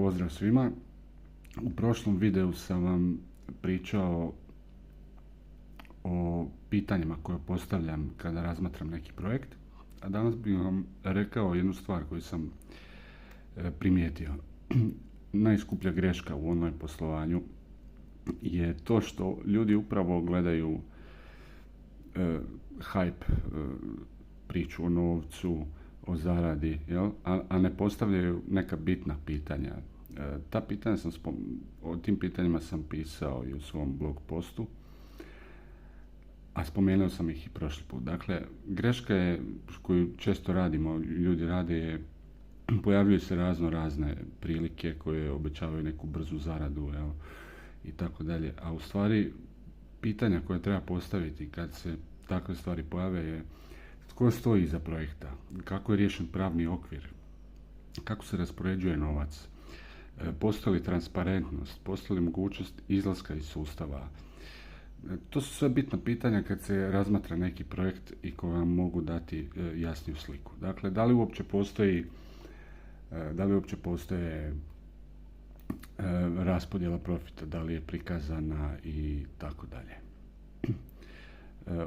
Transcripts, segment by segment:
Pozdrav svima. U prošlom videu sam vam pričao o pitanjima koje postavljam kada razmatram neki projekt, a danas bih vam rekao jednu stvar koju sam primijetio. Najskuplja greška u online poslovanju je to što ljudi upravo gledaju hype, priču o novcu, o zaradi, a ne postavljaju neka bitna pitanja. O tim pitanjima sam pisao i u svom blog postu, a spomenuo sam ih i prošli put. Dakle, greška je koju često ljudi rade, pojavljuju se razne prilike koje obećavaju neku brzu zaradu, i tako dalje, a u stvari pitanja koje treba postaviti kad se takve stvari pojave je tko stoji iza projekta, kako je riješen pravni okvir, kako se raspoređuje novac, postoji li transparentnost, postoji li mogućnost izlaska iz sustava. To su sve bitna pitanja kad se razmatra neki projekt i koji vam mogu dati jasniju sliku. Dakle, da li uopće postoje raspodjela profita, da li je prikazana i tako dalje.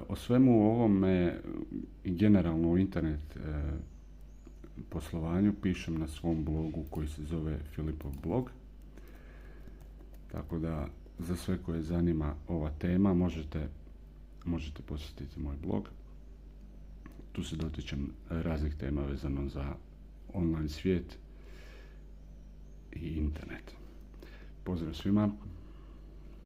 O svemu ovome i generalno u internet poslovanju pišem na svom blogu koji se zove Filipov blog. Tako da za sve koje zanima ova tema možete posjetiti moj blog. Tu se dotičem raznih tema vezano za online svijet i internet. Pozdrav svima.